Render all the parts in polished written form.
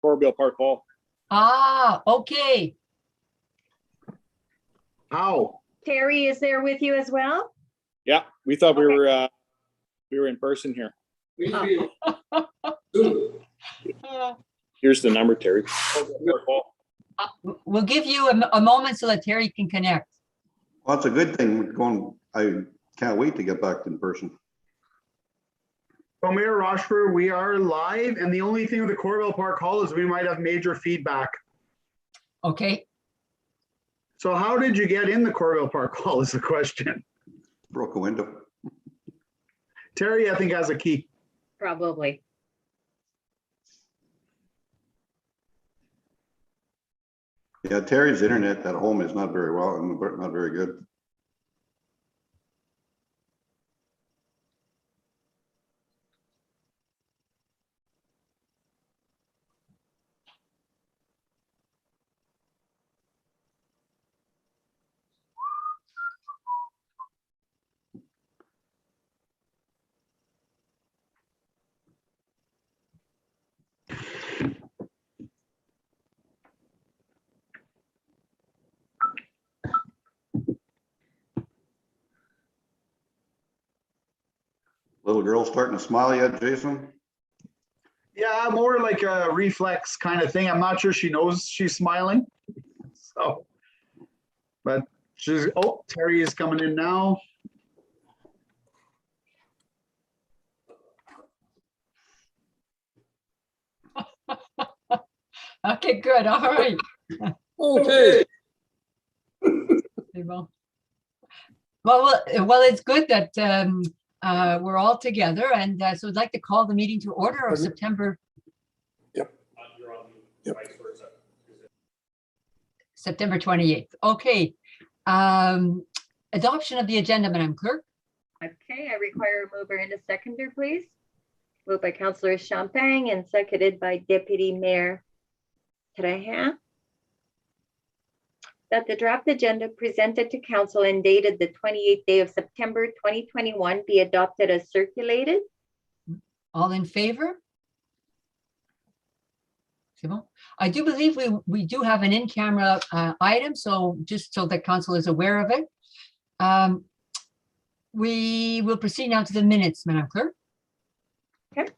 Corbeil Park Hall. Ah, okay. How? Terry is there with you as well? Yeah, we thought we Okay. were in person here. Uh, Here's the number, Terry. Corbeil Park Hall. We'll give you a moment so that Terry can connect. Well, that's a good thing going. I can't wait to get back in person. Well, Mayor Rochford, we are live, and the only thing with the Corbeil Park Hall is we might have major feedback. Okay. So how did you get in the Corbeil Park Hall is the question. Broke a window. Terry, I think, has a key. Probably. Yeah, Terry's internet at home is not very well and not very good. Little girl starting to smile yet, Jason? Yeah, more like a reflex kind of thing. I'm not sure she knows she's smiling. So, but she's, oh, Terry is coming in now. Okay, good. All right. Okay. Well, it's good that we're all together, and so I'd like to call the meeting to order of September. Yep. September 28th. Okay. Adoption of the agenda, Madam Clerk. Okay, I require a mover and a seconder, please. Moved by Councillor Champagne and seconded by Deputy Mayor Trahan. That the draft agenda presented to council and dated the 28th day of September 2021 be adopted as circulated. All in favor? I do believe we do have an in-camera item, so just so that council is aware of it. We will proceed now to the minutes, Madam Clerk. Okay.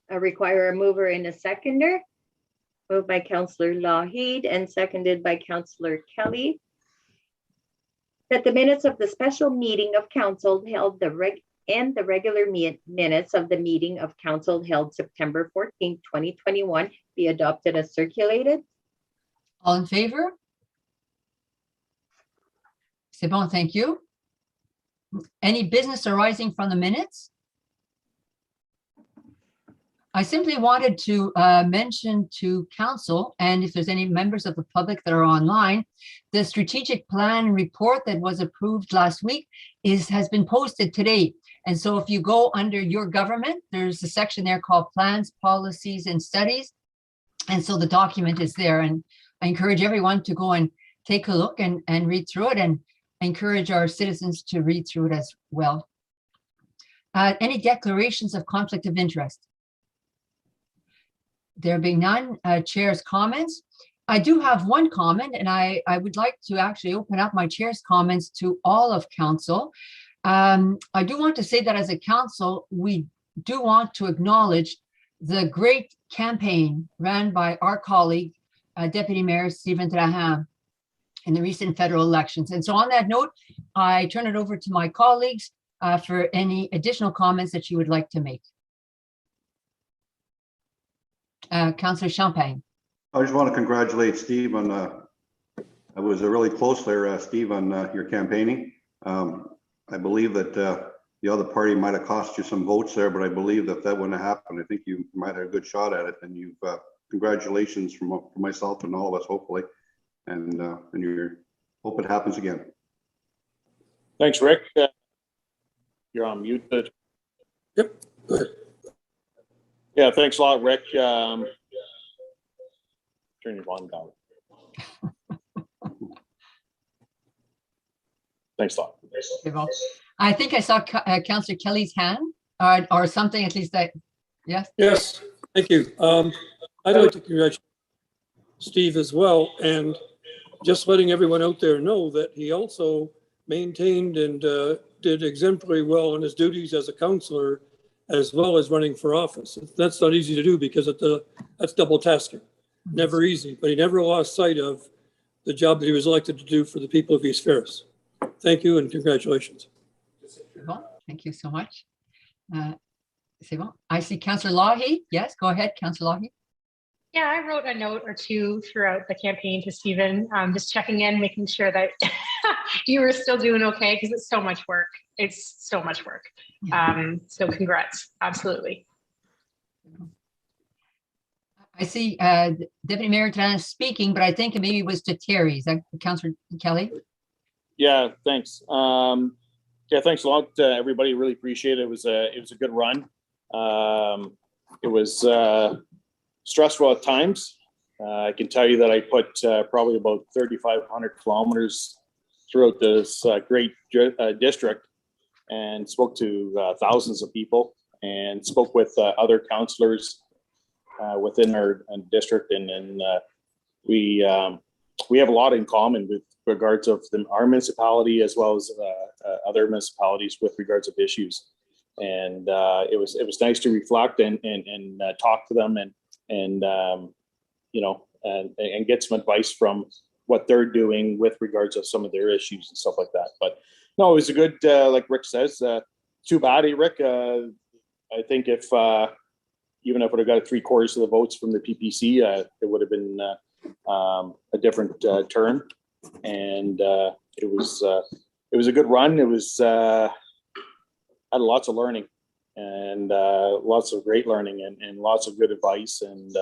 I require a mover and a seconder. Moved by Councillor Lougheed and seconded by Councillor Kelly. That the minutes of the special meeting of council held the regular minutes of the meeting of council held September 14, 2021 be adopted as circulated. All in favor? C'est bon, thank you. Any business arising from the minutes? I simply wanted to mention to council, and if there's any members of the public that are online, the strategic plan report that was approved last week has been posted today. And so if you go under your government, there's a section there called plans, policies, and studies. And so the document is there, and I encourage everyone to go and take a look and read through it, and encourage our citizens to read through it as well. Any declarations of conflict of interest? There being none, chair's comments. I do have one comment, and I would like to actually open up my chair's comments to all of council. I do want to say that as a council, we do want to acknowledge the great campaign ran by our colleague, Deputy Mayor Stephen Trahan, in the recent federal elections. And so on that note, I turn it over to my colleagues for any additional comments that you would like to make. Councillor Champagne. I just want to congratulate Steve on, I was really close there, Steve, on your campaigning. I believe that the other party might have cost you some votes there, but I believe that wouldn't have happened. I think you might have a good shot at it, and you've congratulations from myself and all of us, hopefully, and you hope it happens again. Thanks, Rick. You're on mute. Yep. Go ahead. Yeah, thanks a lot, Rick. Turn your volume down. Thanks a lot. I think I saw Councillor Kelly's hand or something, at least that, yes? Yes, thank you. I'd like to congratulate Steve as well, and just letting everyone out there know that he also maintained and did exemplary well on his duties as a counselor, as well as running for office. That's not easy to do because that's double tasking. Never easy, but he never lost sight of the job that he was elected to do for the people of East Ferris. Thank you and congratulations. Bon, thank you so much. C'est bon. I see Councillor Lougheed. Yes, go ahead, Councillor Lougheed. Yeah, I wrote a note or two throughout the campaign to Stephen, just checking in, making sure that you were still doing okay, because it's so much work. It's so much work. So congrats, absolutely. I see Deputy Mayor Tana speaking, but I think maybe it was to Terry. Is that Councillor Kelly? Yeah, thanks. Yeah, thanks a lot, everybody. Really appreciate it. It was a good run. It was stressful at times. I can tell you that I put probably about 3,500 kilometers throughout this great district, and spoke to thousands of people, and spoke with other councillors within our district, and we have a lot in common with regards of our municipality as well as other municipalities with regards of issues. And it was nice to reflect and talk to them and you know, and get some advice from what they're doing with regards of some of their issues and stuff like that. But no, it was a good, like Rick says, too bad, Rick. I think if even if it would have got 3/4 of the votes from the PPC, it would have been a different turn. And it was a good run. It was had lots of learning and lots of great learning and lots of good advice. And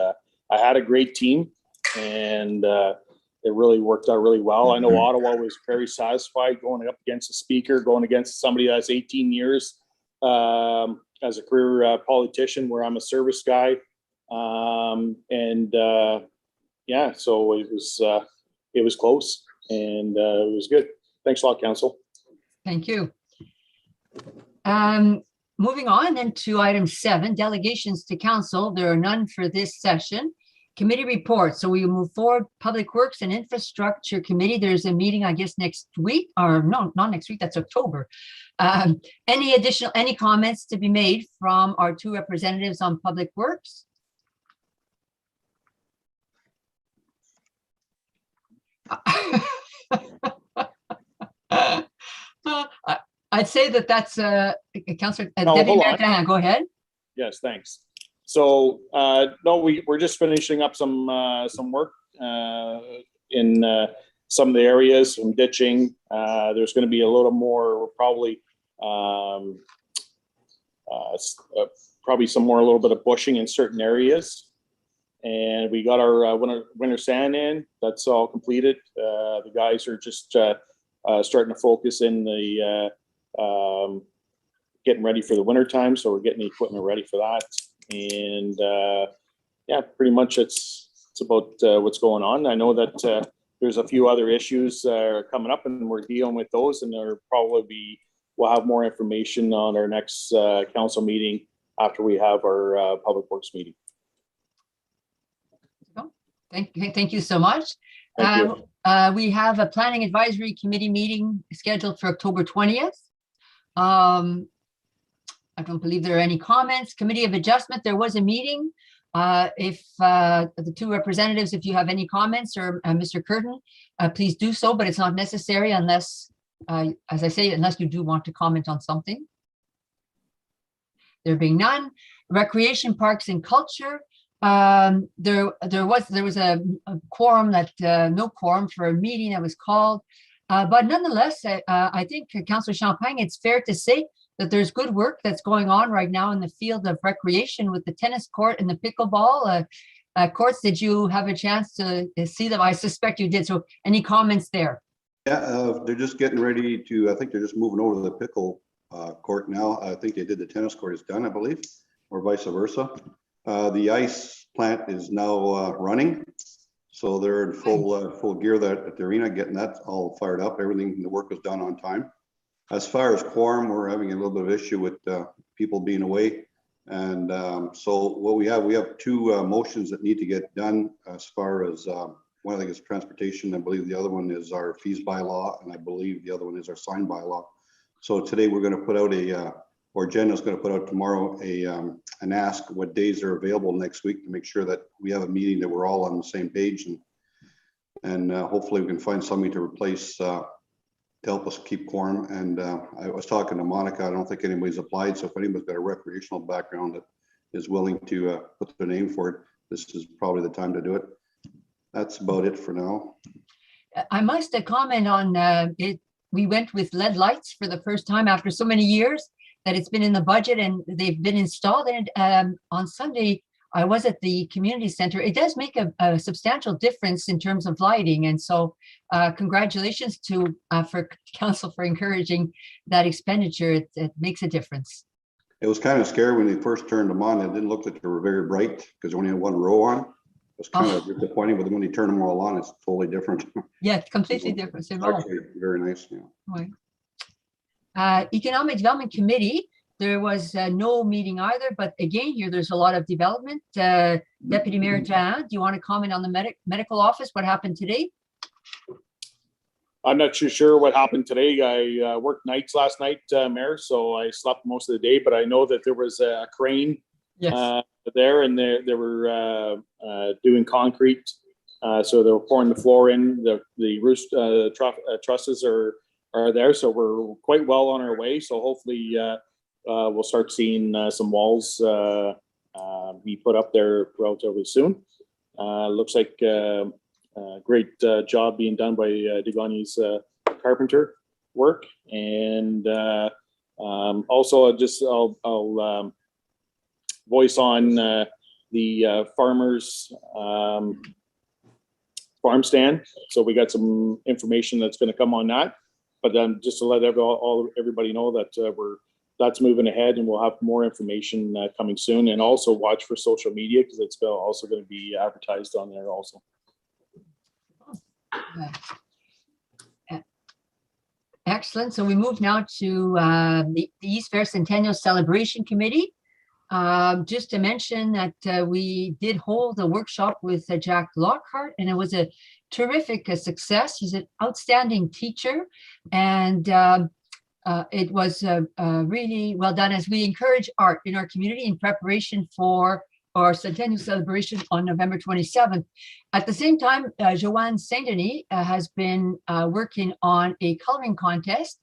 I had a great team, and it really worked out really well. I know Ottawa was very satisfied going up against a speaker, going against somebody that's 18 years as a career politician, where I'm a service guy. Yeah, so it was close, and it was good. Thanks a lot, Council. Thank you. Moving on then to item 7, delegations to council. There are none for this session. Committee reports. So we move forward. Public Works and Infrastructure Committee. There's a meeting, I guess, next week, or no, not next week. That's October. Any comments to be made from our 2 representatives on Public Works? I'd say that's Councillor Deputy Mayor Tana. Go ahead. Yes, thanks. So no, we're just finishing up some work in some of the areas, some ditching. There's going to be a little more, probably some more, a little bit of bushing in certain areas. And we got our winter sand in. That's all completed. The guys are just starting to focus in the getting ready for the winter time. So we're getting the equipment ready for that. And yeah, pretty much it's about what's going on. I know that there's a few other issues coming up, and we're dealing with those, and we'll have more information on our next council meeting after we have our Public Works meeting. Thank you so much. Thank you. We have a Planning Advisory Committee meeting scheduled for October 20th. I don't believe there are any comments. Committee of Adjustment, there was a meeting. If the 2 representatives, if you have any comments, or Mr. Curtin, please do so, but it's not necessary unless, as I say, unless you do want to comment on something. There being none. Recreation, Parks and Culture. There was a quorum no quorum for a meeting that was called, but nonetheless, I think Councillor Champagne, it's fair to say that there's good work that's going on right now in the field of recreation with the tennis court and the pickleball courts. Did you have a chance to see them? I suspect you did. So any comments there? Yeah, they're just getting ready to, I think they're just moving over to the pickle court now. I think they did the tennis court is done, I believe, or vice versa. The ice plant is now running, so they're in full gear at the arena, getting that all fired up. Everything, the work was done on time. As far as quorum, we're having a little bit of issue with people being away. And so what we have two motions that need to get done as far as one I think is transportation. I believe the other one is our fees bylaw, and I believe the other one is our sign bylaw. So today we're going to put out or Jenna's going to put out tomorrow an ask what days are available next week to make sure that we have a meeting that we're all on the same page, and hopefully we can find somebody to replace to help us keep quorum. And I was talking to Monica. I don't think anybody's applied. So if anybody's got a recreational background that is willing to put their name for it, this is probably the time to do it. That's about it for now. I must comment on it. We went with LED lights for the first time after so many years that it's been in the budget and they've been installed. And on Sunday, I was at the community center. It does make a substantial difference in terms of lighting. And so congratulations to for council for encouraging that expenditure. It makes a difference. It was kind of scary when they first turned them on. It didn't look like they were very bright because they only had one row on. It was kind of disappointing, but when you turn them all on, it's totally different. Yeah, it's completely different. It's actually very nice. Yeah. Right. Economic Development Committee, there was no meeting either, but again, here there's a lot of development. Deputy Mayor Jan, do you want to comment on the medical office? What happened today? I'm not too sure what happened today. I worked nights last night, Mayor, so I slept most of the day, but I know that there was a crane there, and they were doing concrete. So they were pouring the floor in, the roof trusses are there. So we're quite well on our way. So hopefully we'll start seeing some walls be put up there relatively soon. Looks like great job being done by Degani's carpenter work. And also I'll voice on the farmers farm stand. So we got some information that's going to come on that, but just to let everybody know that that's moving ahead, and we'll have more information coming soon. And also watch for social media, because it's also going to be advertised on there also. Excellent. So we move now to the East Fair Centennial Celebration Committee. Just to mention that we did hold a workshop with Jack Lockhart, and it was a terrific success. He's an outstanding teacher, and it was really well done as we encourage art in our community in preparation for our Centennial celebration on November 27th. At the same time, Joanne Saint-Denis has been working on a coloring contest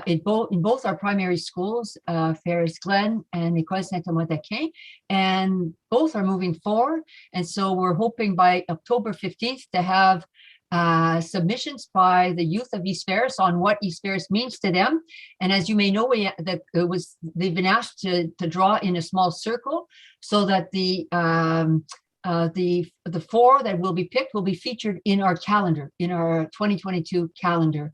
in both our primary schools, Ferris Glen and École Saint-Thomas-d'Aquin, and both are moving forward. And so we're hoping by October 15th to have submissions by the youth of East Ferris on what East Ferris means to them. And as you may know, they've been asked to draw in a small circle so that the four that will be picked will be featured in our calendar, in our 2022 calendar.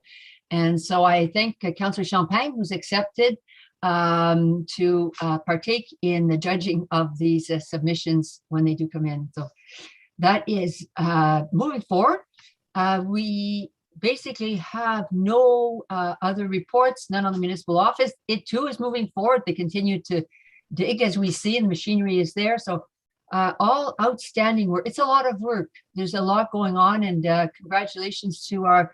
And so I thank Councillor Champagne, who's accepted to partake in the judging of these submissions when they do come in. So that is moving forward. We basically have no other reports, none on the municipal office. It too is moving forward. They continue to dig as we see, and the machinery is there. So all outstanding work. It's a lot of work. There's a lot going on, and congratulations to our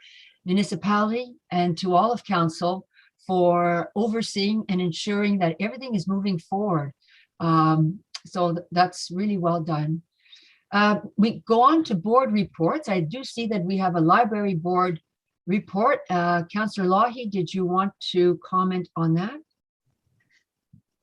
municipality and to all of council for overseeing and ensuring that everything is moving forward. So that's really well done. We go on to board reports. I do see that we have a library board report. Councillor Loughy, did you want to comment on that?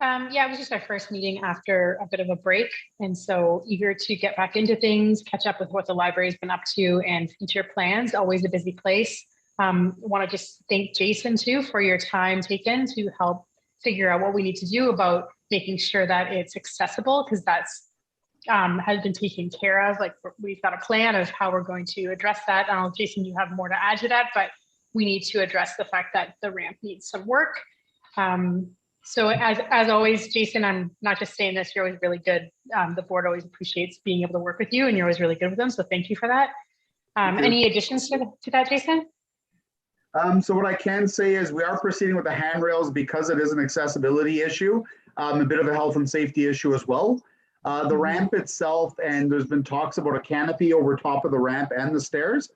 Yeah, it was just our first meeting after a bit of a break. And so eager to get back into things, catch up with what the library's been up to and future plans, always a busy place. Want to just thank Jason too for your time taken to help figure out what we need to do about making sure that it's accessible, because that's has been taken care of. Like, we've got a plan of how we're going to address that. I don't know, Jason, you have more to add to that, but we need to address the fact that the ramp needs some work. So as always, Jason, I'm not just saying this, you're always really good. The board always appreciates being able to work with you, and you're always really good with them. So thank you for that. Any additions to that, Jason? So what I can say is we are proceeding with the handrails because it is an accessibility issue. a bit of a health and safety issue as well. The ramp itself, and there's been talks about a canopy over top of the ramp and the stairs.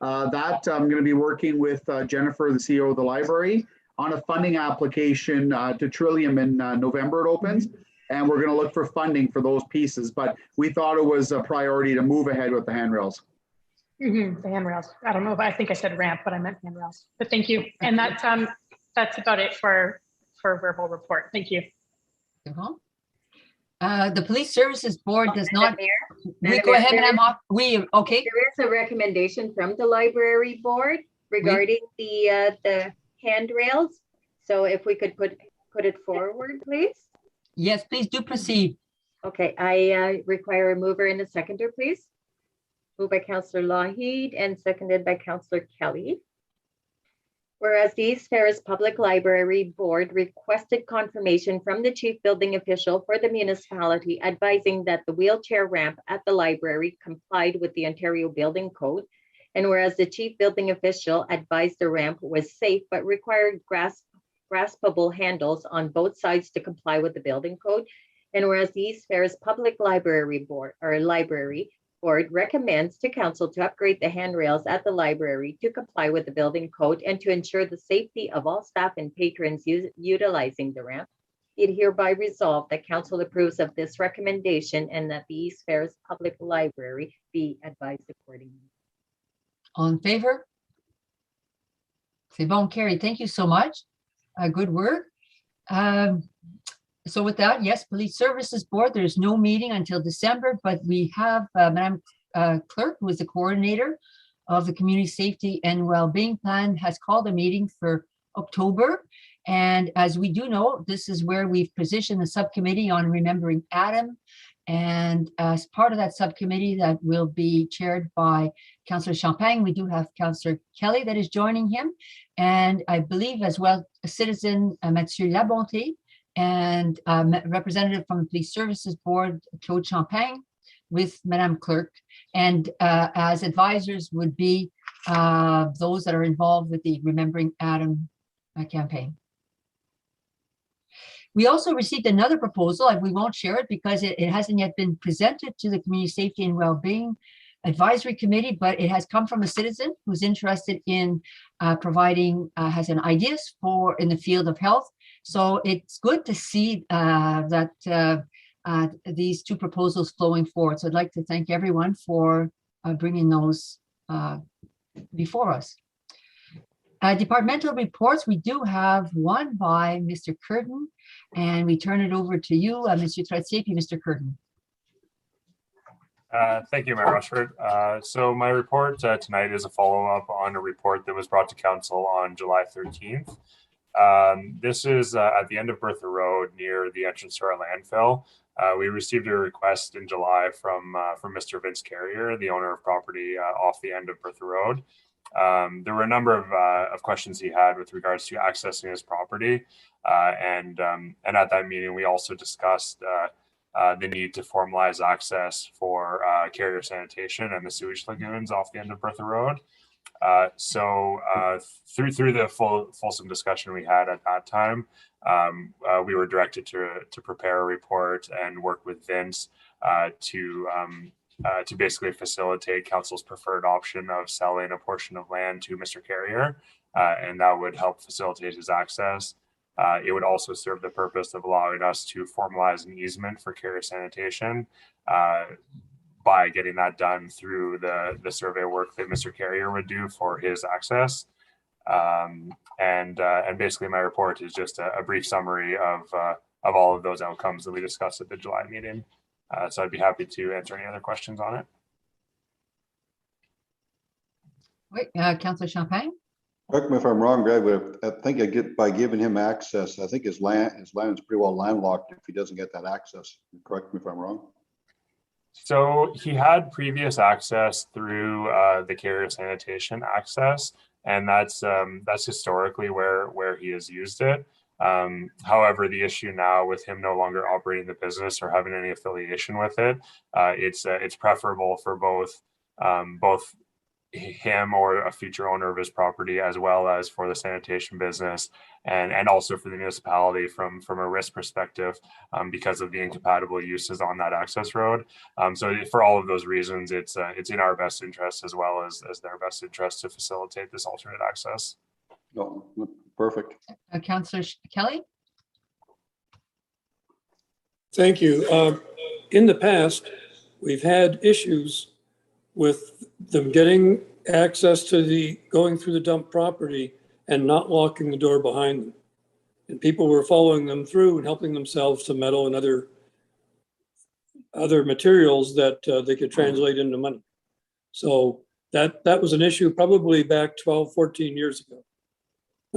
That I'm going to be working with Jennifer, the CEO of the library, on a funding application to Trillium in November. It opens, and we're going to look for funding for those pieces. But we thought it was a priority to move ahead with the handrails. The handrails. I don't know if I think I said ramp, but I meant handrails. But thank you. And that's about it for verbal report. Thank you. The Police Services Board does Madam not. Mayor, We Madam go Mayor, ahead, there Madam. Okay. There is a recommendation from the library board regarding the handrails. So if we could put it forward, please. Yes, please do proceed. Okay, I require a mover and a seconder, please. Moved by Councillor Lougheed and seconded by Councillor Kelly. Whereas the East Ferris Public Library Board requested confirmation from the chief building official for the municipality advising that the wheelchair ramp at the library complied with the Ontario Building Code. And whereas the chief building official advised the ramp was safe but required graspable handles on both sides to comply with the building code. And whereas the East Ferris Public Library Board recommends to council to upgrade the handrails at the library to comply with the building code and to ensure the safety of all staff and patrons utilizing the ramp. It hereby resolved that council approves of this recommendation and that the East Ferris Public Library be advised accordingly. All in favor? C'est bon, carried. Thank you so much. Good work. So with that, yes, Police Services Board, there's no meeting until December, but we have Madam Clerk, who is the coordinator of the Community Safety and Wellbeing Plan, has called a meeting for October. And as we do know, this is where we've positioned the subcommittee on remembering Adam. And as part of that subcommittee that will be chaired by Councillor Champagne, we do have Councillor Kelly that is joining him. And I believe as well, a citizen, Mathieu Labonté, and representative from the Police Services Board, Claude Champagne, with Madame Clerk. And as advisors would be those that are involved with the Remembering Adam campaign. We also received another proposal, and we won't share it because it hasn't yet been presented to the Community Safety and Wellbeing Advisory Committee, but it has come from a citizen who's interested in providing, has an ideas for in the field of health. So it's good to see that these two proposals flowing forward. So I'd like to thank everyone for bringing those before us. Departmental reports, we do have one by Mr. Curtin, and we turn it over to you, Mr. Trottier, Mr. Curtin. Thank you, Mayor Rushford. So my report tonight is a follow-up on a report that was brought to council on July 13th. This is at the end of Bertha Road near the entrance to our landfill. We received a request in July from Mr. Vince Carrier, the owner of property off the end of Bertha Road. There were a number of questions he had with regards to accessing his property. And at that meeting, we also discussed the need to formalize access for carrier sanitation and the sewage lagoons off the end of Bertha Road. Through the fulsome discussion we had at that time, we were directed to prepare a report and work with Vince to basically facilitate council's preferred option of selling a portion of land to Mr. Carrier, and that would help facilitate his access. It would also serve the purpose of allowing us to formalize an easement for carrier sanitation by getting that done through the survey work that Mr. Carrier would do for his access. And basically my report is just a brief summary of all of those outcomes that we discussed at the July meeting. So I'd be happy to answer any other questions on it. Wait, Councillor Champagne? Correct me if I'm wrong, Greg, but I think by giving him access, I think his land is pretty well landlocked if he doesn't get that access. Correct me if I'm wrong. So he had previous access through the carrier sanitation access, and that's historically where he has used it. However, the issue now with him no longer operating the business or having any affiliation with it, it's preferable for both him or a future owner of his property, as well as for the sanitation business, and also for the municipality from a risk perspective, because of the incompatible uses on that access road. So for all of those reasons, it's in our best interest as well as their best interest to facilitate this alternate access. No, perfect. Councillor Kelly? Thank you. In the past, we've had issues with them getting access to going through the dump property and not locking the door behind them. And people were following them through and helping themselves to metal and other materials that they could translate into money. So that was an issue probably back 12, 14 years ago.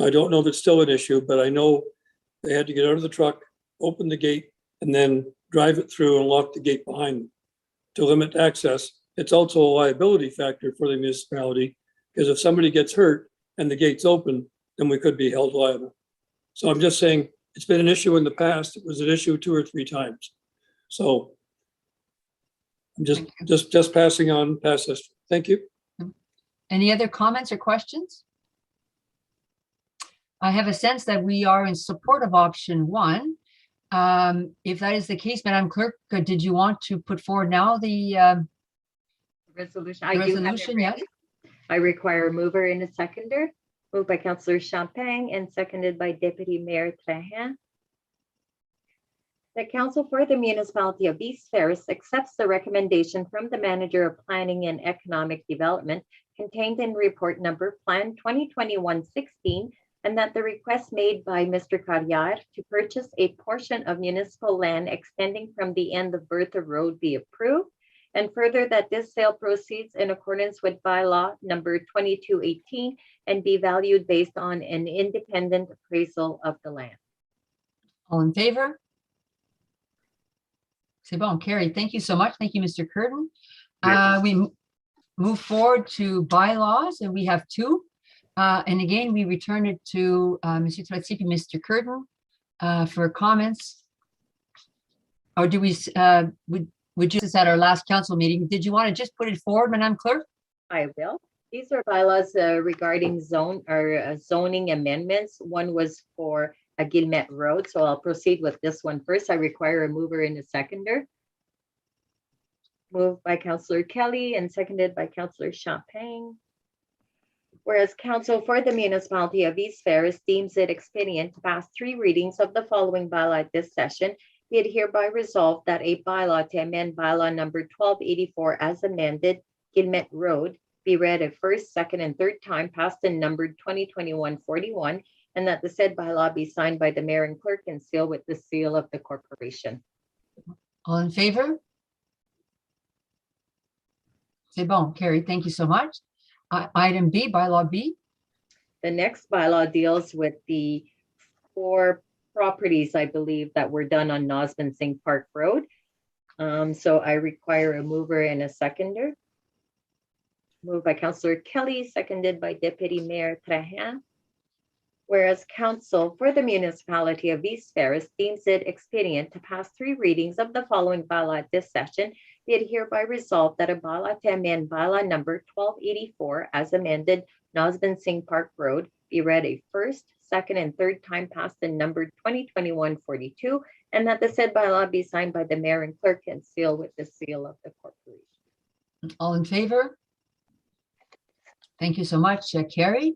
I don't know if it's still an issue, but I know they had to get out of the truck, open the gate, and then drive it through and lock the gate behind them to limit access. It's also a liability factor for the municipality, because if somebody gets hurt and the gate's open, then we could be held liable. So I'm just saying, it's been an issue in the past. It was an issue 2 or 3 times. So I'm just passing on past history. Thank you. Any other comments or questions? I have a sense that we are in support of option 1. If that is the case, Madam Clerk, did you want to put forward now the Resolution. resolution? Yes. I require a mover and a seconder. Moved by Councillor Champagne and seconded by Deputy Mayor Trahan. The Council for the Municipality of East Ferris accepts the recommendation from the Manager of Planning and Economic Development contained in Report Number Plan 2021-16, and that the request made by Mr. Carriar to purchase a portion of municipal land extending from the end of Bertha Road be approved, and further that this sale proceeds in accordance with bylaw number 2218 and be valued based on an independent appraisal of the land. All in favor? C'est bon, carried. Thank you so much. Thank you, Mr. Curtin. We move forward to bylaws, and we have 2. And again, we return it to Mr. Tratsipi, Mr. Curtin, for comments. Or do we, would you, this at our last council meeting, did you want to just put it forward, Madam Clerk? I will. These are bylaws regarding zoning amendments. One was for Guillemette Road, so I'll proceed with this one first. I require a mover and a seconder. Moved by Councillor Kelly and seconded by Councillor Champagne. Whereas Council for the Municipality of East Ferris deems it expedient to pass 3 readings of the following bylaw at this session, be it hereby resolved that a bylaw to amend bylaw number 1284 as amended, Guillemette Road, be read a first, second, and third time, passed and numbered 2021-41, and that the said bylaw be signed by the mayor and clerk and sealed with the seal of the corporation. All in favor? C'est bon, carried. Thank you so much. Item B, bylaw B. The next bylaw deals with the 4 properties, I believe, that were done on Nosman Singh Park Road. So I require a mover and a seconder. Moved by Councillor Kelly, seconded by Deputy Mayor Trahan. Whereas Council for the Municipality of East Ferris deems it expedient to pass 3 readings of the following bylaw at this session, be it hereby resolved that a bylaw to amend bylaw number 1284 as amended, Nosman Singh Park Road, be read a first, second, and third time, passed and numbered 2021-42, and that the said bylaw be signed by the mayor and clerk and sealed with the seal of the corporation. All in favor? Thank you so much, carried.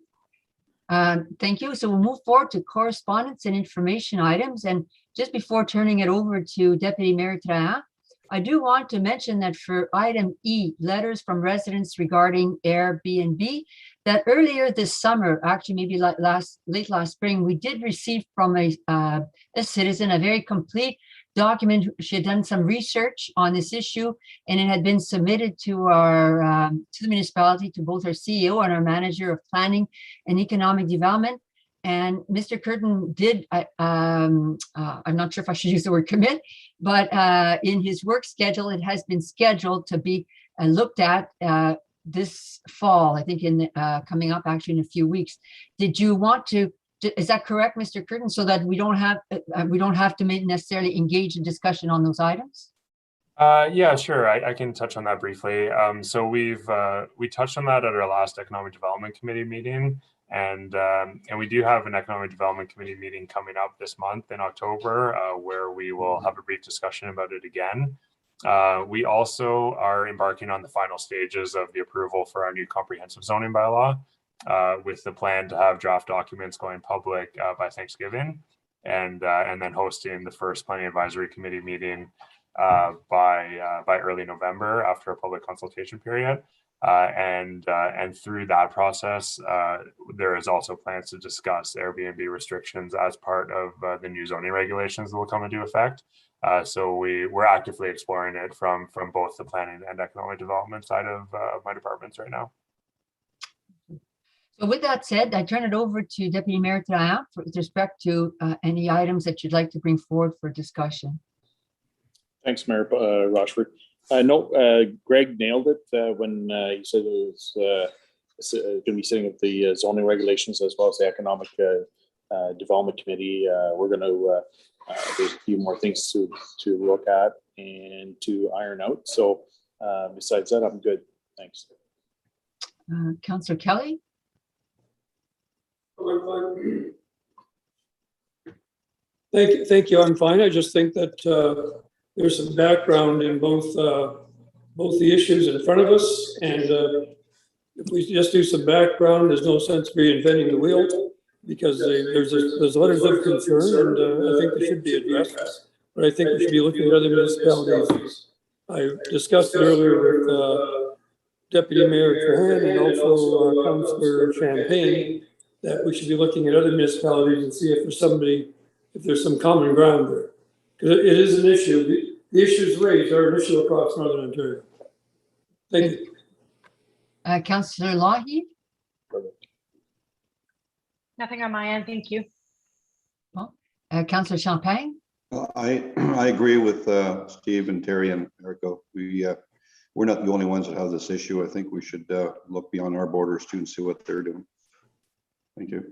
Thank you. So we'll move forward to correspondence and information items. And just before turning it over to Deputy Mayor Trahan, I do want to mention that for item E, letters from residents regarding Airbnb, that earlier this summer, actually maybe like late last spring, we did receive from a citizen a very complete document. She had done some research on this issue, and it had been submitted to our to the municipality, to both our CEO and our manager of planning and economic development. And Mr. Curtin did, I'm not sure if I should use the word commit, but in his work schedule, it has been scheduled to be looked at this fall, I think in coming up actually in a few weeks. Did you want to, is that correct, Mr. Curtin, so that we don't have to necessarily engage in discussion on those items? Yeah, sure. I can touch on that briefly. So we touched on that at our last Economic Development Committee meeting, and we do have an Economic Development Committee meeting coming up this month in October, where we will have a brief discussion about it again. We also are embarking on the final stages of the approval for our new comprehensive zoning bylaw, with the plan to have draft documents going public by Thanksgiving, and then hosting the first planning advisory committee meeting by early November after a public consultation period. And through that process, there is also plans to discuss Airbnb restrictions as part of the new zoning regulations that will come into effect. So we're actively exploring it from both the planning and economic development side of my departments right now. So with that said, I turn it over to Deputy Mayor Trahan with respect to any items that you'd like to bring forward for discussion. Thanks, Mayor Rochford. No, Greg nailed it when he said it was going to be sitting with the zoning regulations as well as the economic development committee. We're going to there's a few more things to look at and to iron out. So besides that, I'm good. Thanks. Councillor Kelly. Thank you. I'm fine. I just think that there's some background in both the issues in front of us, and if we just do some background, there's no sense reinventing the wheel, because there's letters of concern, and I think they should be addressed. But I think we should be looking at other municipalities. I discussed it earlier with Deputy Mayor Trahan and also Councillor Champagne, that we should be looking at other municipalities and see if there's some common ground there. Because it is an issue. The issues raised are an issue across Northern Ontario. Thank you. Councillor Lougheed. Nothing on my end, thank you. Councillor Champagne. I agree with Steve and Terry and Erico. We're not the only ones that have this issue. I think we should look beyond our borders too and see what they're doing. Thank you.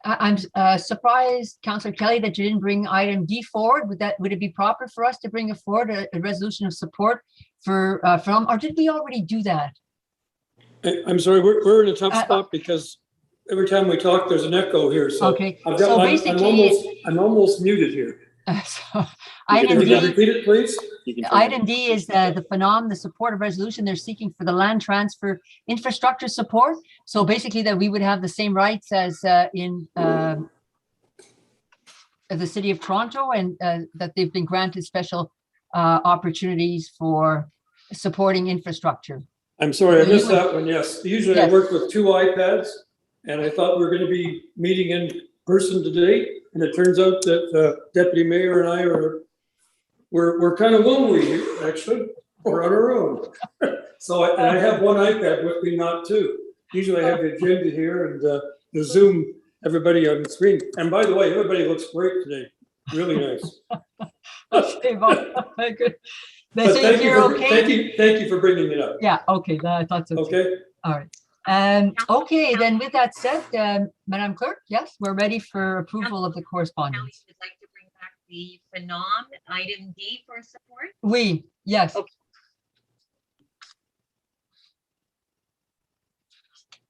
I'm surprised, Councillor Kelly, that you didn't bring item D forward. Would it be proper for us to bring forward a resolution of support for or did we already do that? I'm sorry, we're in a tough spot because every time we talk, there's an echo here. So okay, so basically, I'm almost muted here. So item D, repeat it, please. Item D is the PHENOM, the supportive resolution they're seeking for the land transfer infrastructure support. So basically that we would have the same rights as in the City of Toronto, and that they've been granted special opportunities for supporting infrastructure. I'm sorry, I missed that one, yes. Usually yes. I work with 2 iPads, and I thought we were going to be meeting in person today, and it turns out that Deputy Mayor and I we're kind of lonely here, actually. We're on our own. So I have 1 iPad with me, not 2. Usually I have the agenda here and the Zoom, everybody on the screen. And by the way, everybody looks great today. Really nice. Okay, well, good. Thank you for bringing it up. Yeah, okay, I thought so. Okay. All right. Okay, then with that said, Madam Clerk, yes, we're ready for approval of the correspondence. Would like to bring back the PHENOM item D for support? Yes.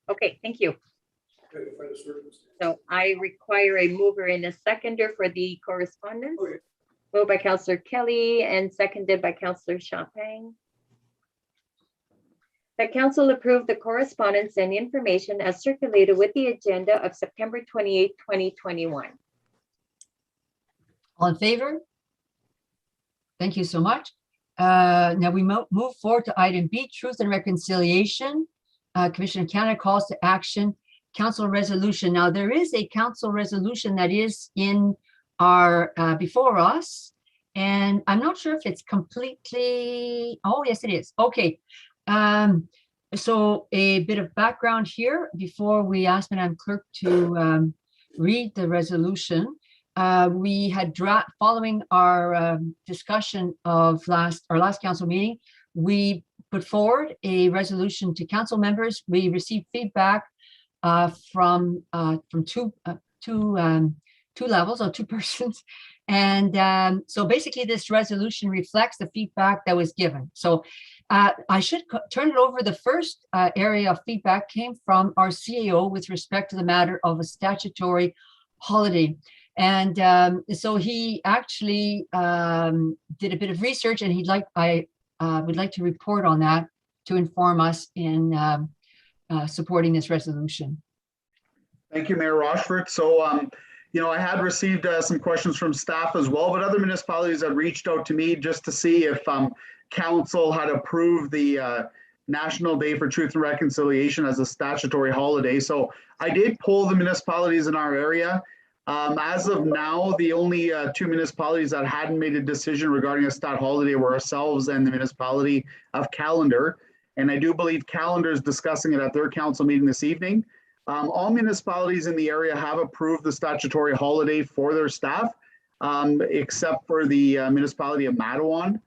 Okay, thank you. So I require a mover and a seconder for the correspondence. Okay. Moved by Councillor Kelly and seconded by Councillor Champagne. That council approved the correspondence and information as circulated with the agenda of September 28, 2021. All in favor? Thank you so much. Now we move forward to item B, Truth and Reconciliation. Commission of Canada calls to action council resolution. Now there is a council resolution that is in our before us, and I'm not sure if it's completely, oh yes it is. Okay. So a bit of background here before we ask Madam Clerk to read the resolution. We had following our discussion of our last council meeting, we put forward a resolution to council members. We received feedback from two levels or 2 persons, And so basically this resolution reflects the feedback that was given. So I should turn it over. The first area of feedback came from our CAO with respect to the matter of a statutory holiday. And so he actually did a bit of research, and I would like to report on that to inform us in supporting this resolution. Thank you, Mayor Rochford. So, I had received some questions from staff as well, but other municipalities had reached out to me just to see if council had approved the National Day for Truth and Reconciliation as a statutory holiday. So I did poll the municipalities in our area. As of now, the only two municipalities that hadn't made a decision regarding a stat holiday were ourselves and the municipality of Callender. And I do believe Callender is discussing it at their council meeting this evening. All municipalities in the area have approved the statutory holiday for their staff, except for the municipality of Matawan.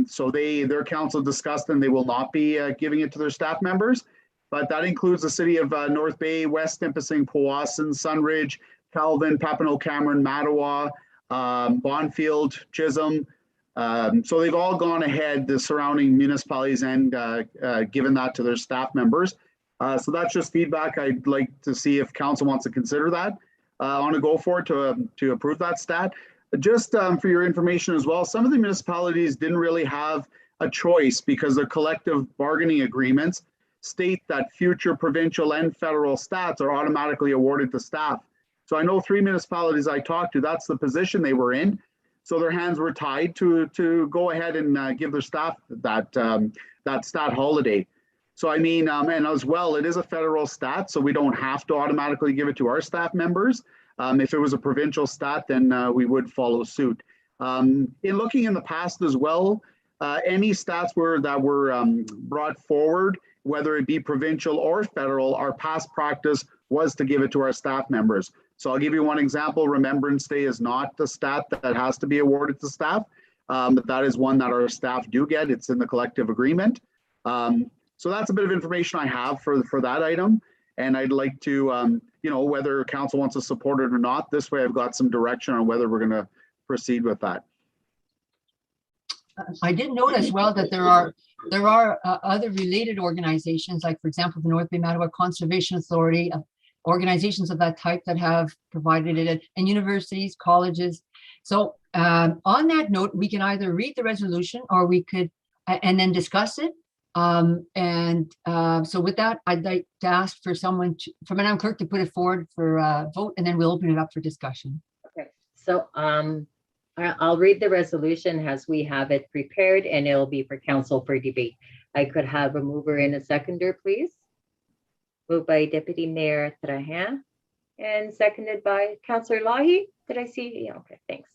So their council discussed and they will not be giving it to their staff members. But that includes the city of North Bay, West Nipissing, Powassan, Sunridge, Calvin, Papineau, Cameron, Mattawa, Bonfield, Chisholm. So they've all gone ahead, the surrounding municipalities, and given that to their staff members. So that's just feedback. I'd like to see if council wants to consider that on a go forward to approve that stat. Just for your information as well, some of the municipalities didn't really have a choice because their collective bargaining agreements state that future provincial and federal stats are automatically awarded to staff. So I know 3 municipalities I talked to, that's the position they were in. So their hands were tied to go ahead and give their staff that stat holiday. So I mean, and as well, it is a federal stat, so we don't have to automatically give it to our staff members. If it was a provincial stat, then we would follow suit. In looking in the past as well, any stats that were brought forward, whether it be provincial or federal, our past practice was to give it to our staff members. So I'll give you one example. Remembrance Day is not the stat that has to be awarded to staff, but that is one that our staff do get. It's in the collective agreement. So that's a bit of information I have for that item. And I'd like to, whether council wants to support it or not, this way I've got some direction on whether we're going to proceed with that. I did note as well that there are other related organizations, like for example, the North Bay Mattawa Conservation Authority, organizations of that type that have provided it, and universities, colleges. So on that note, we can either read the resolution or we could, and then discuss it. So with that, I'd like to ask for someone, for Madam Clerk, to put it forward for a vote, and then we'll open it up for discussion. Okay, so I'll read the resolution as we have it prepared, and it'll be for council for debate. I could have a mover and a seconder, please. Moved by Deputy Mayor Trahan and seconded by Councillor Lahi. Did I see? Yeah, okay, thanks.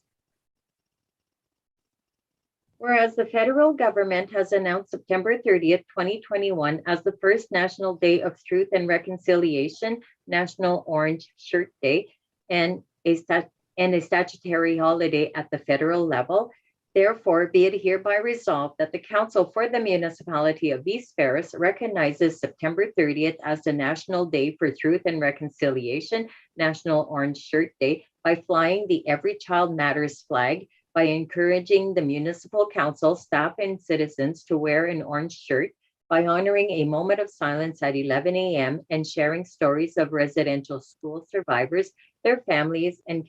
Whereas the federal government has announced September 30th, 2021 as the first National Day of Truth and Reconciliation, National Orange Shirt Day, and a statutory holiday at the federal level. Therefore, be it hereby resolved that the Council for the Municipality of East Ferris recognizes September 30th as the National Day for Truth and Reconciliation, National Orange Shirt Day, by flying the Every Child Matters flag, by encouraging the Municipal Council, staff, and citizens to wear an orange shirt, by honoring a moment of silence at 11 a.m. and sharing stories of residential school survivors, their families, and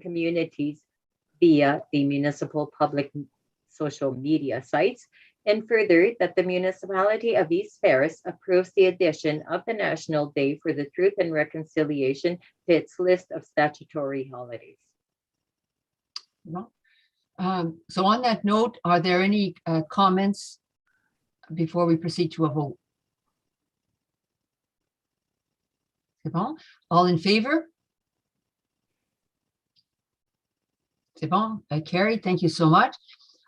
communities via the municipal public social media sites, and further that the Municipality of East Ferris approves the addition of the National Day for the Truth and Reconciliation to its list of statutory holidays. So on that note, are there any comments before we proceed to a vote? C'est bon? All in favor? C'est bon, carried. Thank you so much.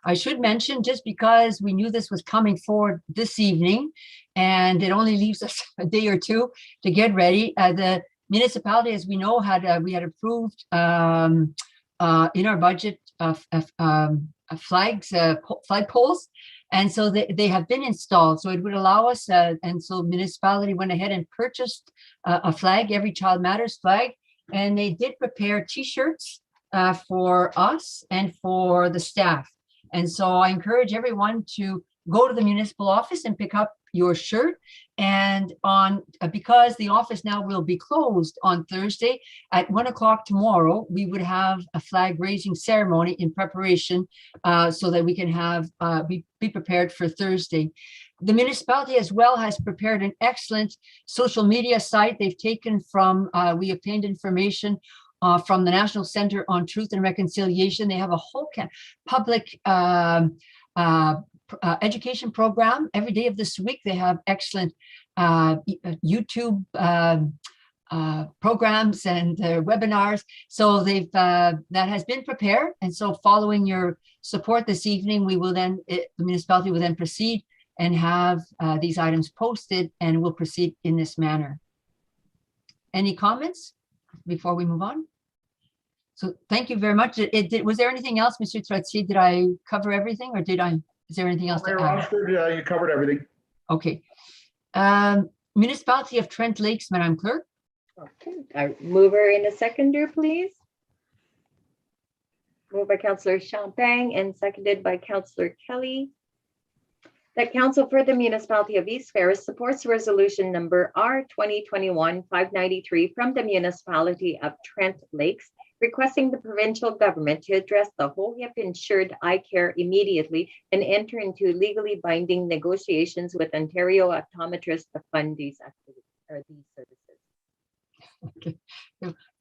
I should mention, just because we knew this was coming forward this evening, and it only leaves us a day or two to get ready, the municipality, as we know, we had approved in our budget flag poles, and so they have been installed. So it would allow us, and so municipality went ahead and purchased a flag, Every Child Matters flag, and they did prepare T-shirts for us and for the staff. And so I encourage everyone to go to the municipal office and pick up your shirt. And because the office now will be closed on Thursday at 1 o'clock tomorrow, we would have a flag raising ceremony in preparation so that we can be prepared for Thursday. The municipality as well has prepared an excellent social media site. They've taken we obtained information from the National Center on Truth and Reconciliation. They have a whole public education program every day of this week. They have excellent YouTube programs and webinars. So that has been prepared. And so following your support this evening, the municipality will then proceed and have these items posted, and we'll proceed in this manner. Any comments before we move on? So thank you very much. Was there anything else, Mr. Trotsi? Did I cover everything, or is there anything else to Mayor add? Rochford, you covered everything. Okay. Municipality of Trent Lakes, Madam Clerk. Okay, mover and a seconder, please. Moved by Councillor Champagne and seconded by Councillor Kelly. That Council for the Municipality of East Ferris supports resolution number R 2021-593 from the Municipality of Trent Lakes, requesting the provincial government to address the whole hip insured eye care immediately and enter into legally binding negotiations with Ontario optometrists to fund these activities or these services. Okay.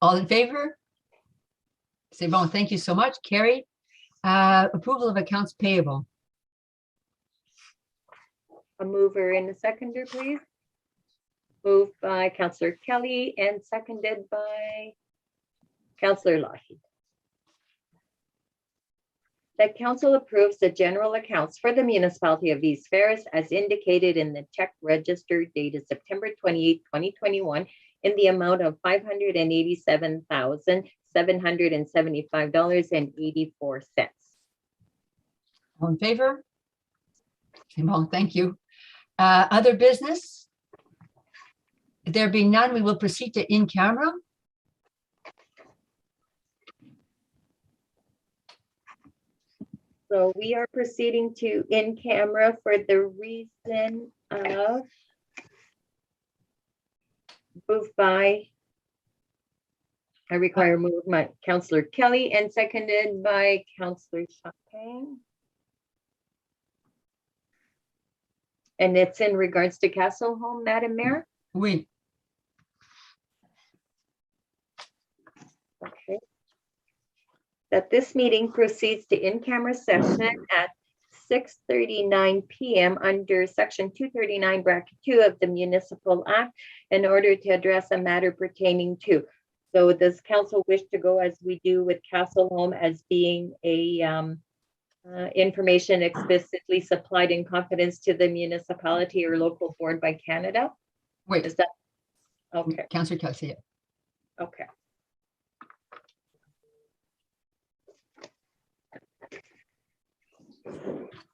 All in favor? C'est bon. Thank you so much. Carried. Approval of accounts payable. A mover and a seconder, please. Moved by Councillor Kelly and seconded by Councillor Lougheed. That Council approves the general accounts for the Municipality of East Ferris as indicated in the check register dated September 28, 2021 in the amount of $587,775.84. All in favor? Well, thank you. Other business? There being none, we will proceed to in camera. So we are proceeding to in camera for the reason of moved by, I require move by Councillor Kelly and seconded by Councillor Champagne. And it's in regards to Castle Home, Madam Mayor. Oui. Okay. That this meeting proceeds to in-camera session at 6:39 p.m. under Section 239, Bracket 2 of the Municipal Act in order to address a matter pertaining to. So does council wish to go as we do with Castle Home as being a information explicitly supplied in confidence to the municipality or local board by Canada? Wait. Is that okay? Councillor Kelsey. Okay.